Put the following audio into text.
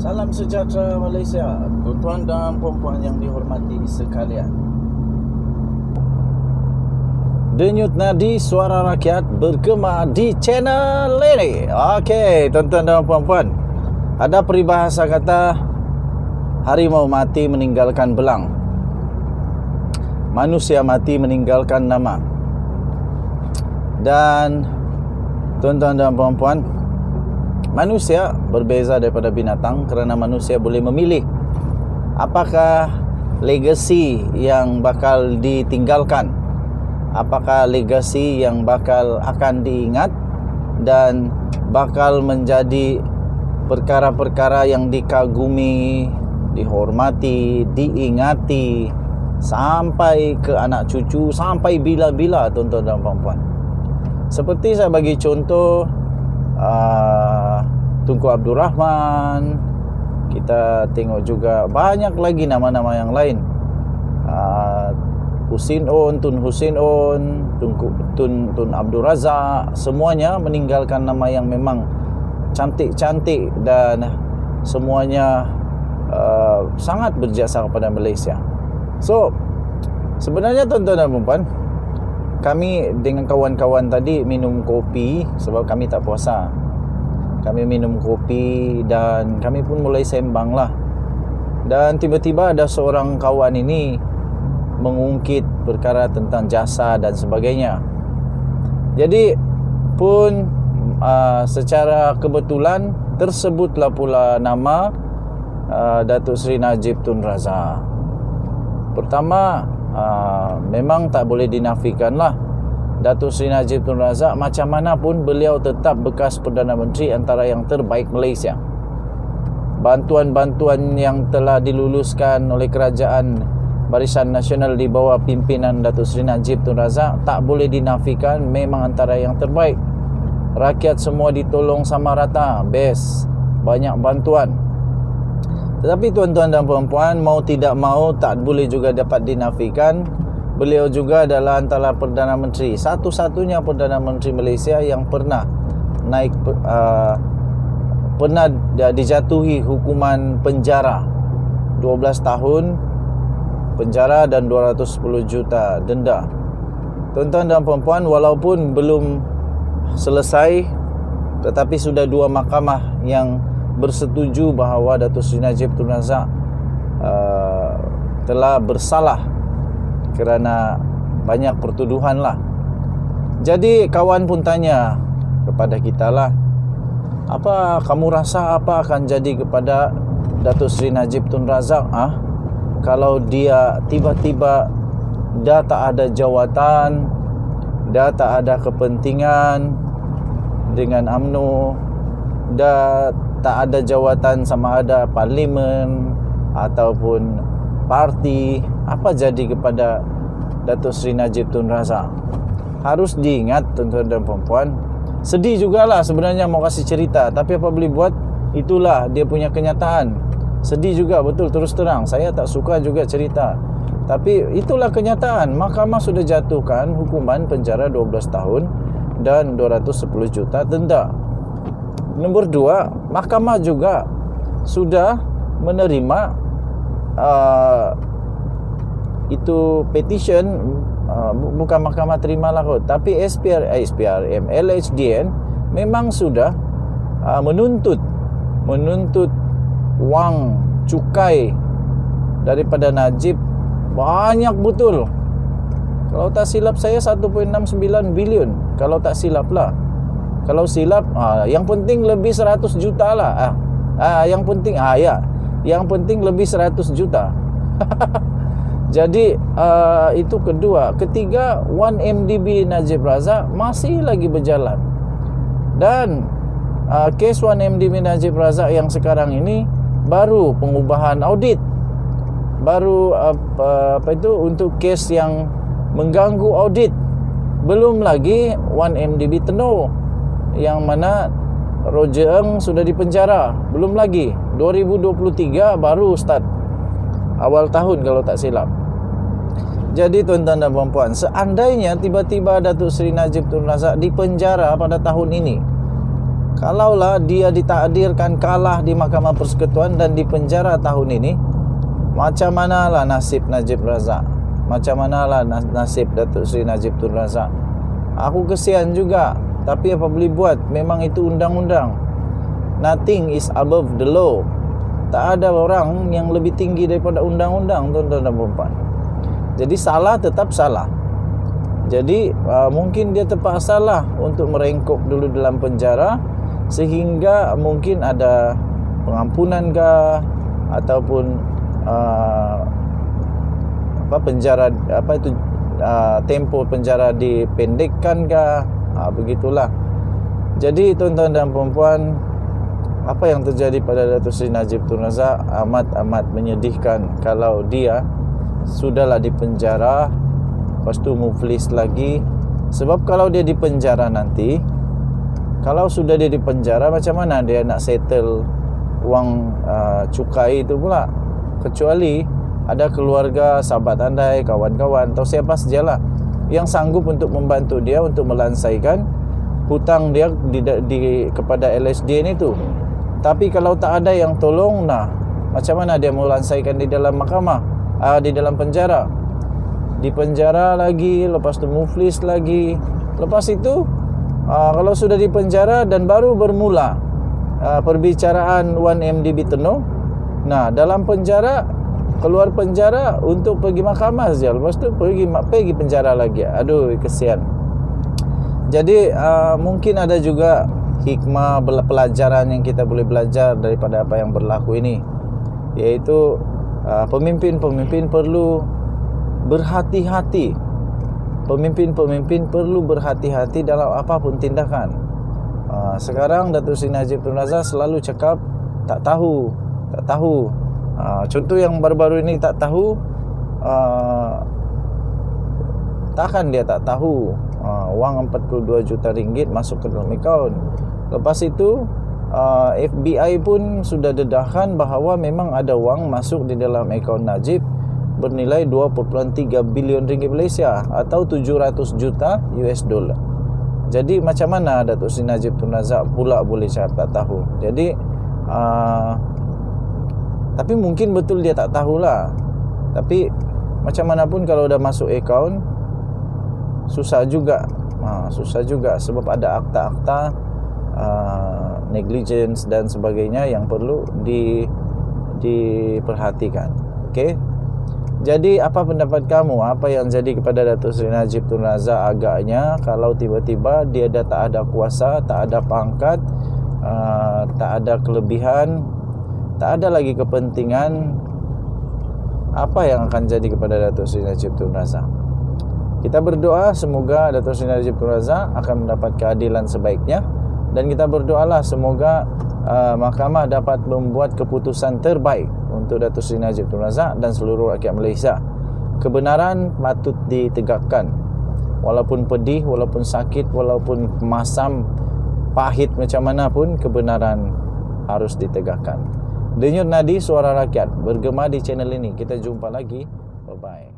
Salam sejahtera Malaysia, tuan-tuan dan puan-puan yang dihormati sekalian. Denyut nadi suara rakyat bergema di channel ini. Okey, tuan-tuan dan puan-puan, ada peribahasa kata harimau mati meninggalkan belang, manusia mati meninggalkan nama. Dan tuan-tuan dan puan-puan, manusia berbeza daripada binatang kerana manusia boleh memilih apakah legasi yang bakal ditinggalkan, apakah legasi yang bakal akan diingat dan bakal menjadi perkara-perkara yang dikagumi, dihormati, diingati sampai ke anak cucu, sampai bila-bila, tuan-tuan dan puan-puan. Seperti saya bagi contoh Tunku Abdul Rahman, kita tengok juga banyak lagi nama-nama yang lain, Husin On, Tun Husin On, Tun Abdul Razak, semuanya meninggalkan nama yang memang cantik-cantik dan semuanya sangat berjasa kepada Malaysia. So sebenarnya tuan-tuan dan puan-puan, kami dengan kawan-kawan tadi minum kopi sebab kami tak puasa. Kami minum kopi dan kami pun mulai sembang lah. Dan tiba-tiba ada seorang kawan ini mengungkit perkara tentang jasa dan sebagainya. Jadi pun secara kebetulan tersebutlah pula nama Datuk Seri Najib Tun Razak. Pertama, memang tak boleh dinafikan lah, Datuk Seri Najib Tun Razak macam mana pun beliau tetap bekas Perdana Menteri antara yang terbaik Malaysia. Bantuan-bantuan yang telah diluluskan oleh Kerajaan Barisan Nasional di bawah pimpinan Datuk Seri Najib Tun Razak tak boleh dinafikan, memang antara yang terbaik. Rakyat semua ditolong sama rata, best, banyak bantuan. Tetapi tuan-tuan dan puan-puan, mau tidak mau tak boleh juga dapat dinafikan, beliau juga adalah antara Perdana Menteri, satu-satunya Perdana Menteri Malaysia yang pernah naik pernah dijatuhi hukuman penjara 12 tahun penjara dan 210 juta denda. Tuan-tuan dan puan-puan, walaupun belum selesai, tetapi sudah dua mahkamah yang bersetuju bahawa Datuk Seri Najib Tun Razak telah bersalah kerana banyak pertuduhan lah. Jadi kawan pun tanya kepada kita lah, apa kamu rasa apa akan jadi kepada Datuk Seri Najib Tun Razak kalau dia tiba-tiba dah tak ada jawatan, dah tak ada kepentingan dengan UMNO, dah tak ada jawatan sama ada parlimen ataupun parti, apa jadi kepada Datuk Seri Najib Tun Razak? Harus diingat tuan-tuan dan puan-puan, sedih jugalah sebenarnya mau kasih cerita, tapi apa boleh buat, itulah dia punya kenyataan. Sedih juga, betul, terus terang saya tak suka juga cerita, tapi itulah kenyataan. Mahkamah sudah jatuhkan hukuman penjara 12 tahun dan 210 juta denda. Nombor dua, mahkamah juga sudah menerima itu petition, bukan mahkamah terima lah kot, tapi SPRM, LHDN memang sudah menuntut wang cukai daripada Najib banyak betul. Kalau tak silap saya 1.69 bilion, kalau tak silap lah. Kalau silap, yang penting lebih 100 juta lah. Yang penting yang penting lebih 100 juta. Jadi itu kedua. Ketiga, 1MDB Najib Razak masih lagi berjalan. Dan kes 1MDB Najib Razak yang sekarang ini baru pengubahan audit. Baru untuk kes yang mengganggu audit. Belum lagi 1MDB Tenor yang mana Roger Ng sudah dipenjara. Belum lagi 2023 baru start, awal tahun kalau tak silap. Jadi tuan-tuan dan puan-puan, seandainya tiba-tiba Datuk Seri Najib Tun Razak dipenjara pada tahun ini, Kalaulah dia ditakdirkan kalah di Mahkamah Persekutuan dan dipenjara tahun ini, macam manalah nasib Najib Razak? Macam manalah nasib Datuk Seri Najib Tun Razak? Aku kesian juga, tapi apa boleh buat, memang itu undang-undang. Nothing is above the law. Tak ada orang yang lebih tinggi daripada undang-undang, tuan-tuan dan puan-puan. Jadi salah tetap salah. Jadi mungkin dia terpaksa lah untuk merengkok dulu dalam penjara, sehingga mungkin ada pengampunan kah, ataupun penjara tempoh penjara dipendekkan kah, begitulah. Jadi tuan-tuan dan puan-puan, apa yang terjadi pada Datuk Seri Najib Tun Razak amat menyedihkan. Kalau dia sudahlah di penjara, lepas tu muflis lagi. Sebab kalau dia di penjara nanti, kalau sudah dia di penjara, macam mana dia nak settle wang cukai itu pula? Kecuali ada keluarga, sahabat andai, kawan-kawan atau siapa sajalah yang sanggup untuk membantu dia untuk melansaikan hutang dia kepada LSD ni tu. Tapi kalau tak ada yang tolong, macam mana dia melansaikan di dalam mahkamah, di dalam penjara? Di penjara lagi, lepas tu muflis lagi. Lepas itu kalau sudah di penjara dan baru bermula perbicaraan 1MDB Tenuh, dalam penjara, keluar penjara untuk pergi mahkamah saja, lepas tu pergi penjara lagi. Aduh, kesian. Jadi mungkin ada juga hikmah pelajaran yang kita boleh belajar daripada apa yang berlaku ini, iaitu pemimpin-pemimpin perlu berhati-hati. Pemimpin-pemimpin perlu berhati-hati dalam apapun tindakan. Sekarang Datuk Seri Najib Tun Razak selalu cakap tak tahu. Contoh yang baru-baru ini tak tahu, takkan dia tak tahu wang 42 juta ringgit masuk ke dalam akaun. Lepas itu FBI pun sudah dedahkan bahawa memang ada wang masuk di dalam akaun Najib bernilai 2.3 bilion ringgit Malaysia atau 700 juta US dollar. Jadi macam mana Datuk Seri Najib Tun Razak pula boleh cakap tak tahu? Jadi tapi mungkin betul dia tak tahulah. Tapi macam mana pun kalau dah masuk akaun, susah juga. Susah juga sebab ada akta-akta negligence dan sebagainya yang perlu diperhatikan. Okey. Jadi apa pendapat kamu? Apa yang jadi kepada Datuk Seri Najib Tun Razak agaknya kalau tiba-tiba dia dah tak ada kuasa, tak ada pangkat, tak ada kelebihan, tak ada lagi kepentingan, apa yang akan jadi kepada Datuk Seri Najib Tun Razak? Kita berdoa semoga Datuk Seri Najib Tun Razak akan mendapat keadilan sebaiknya, dan kita berdoalah semoga mahkamah dapat membuat keputusan terbaik untuk Datuk Seri Najib Tun Razak dan seluruh rakyat Malaysia. Kebenaran patut ditegakkan. Walaupun pedih, walaupun sakit, walaupun masam, pahit macam mana pun, kebenaran harus ditegakkan. Denyut nadi suara rakyat bergema di channel ini. Kita jumpa lagi. Bye-bye.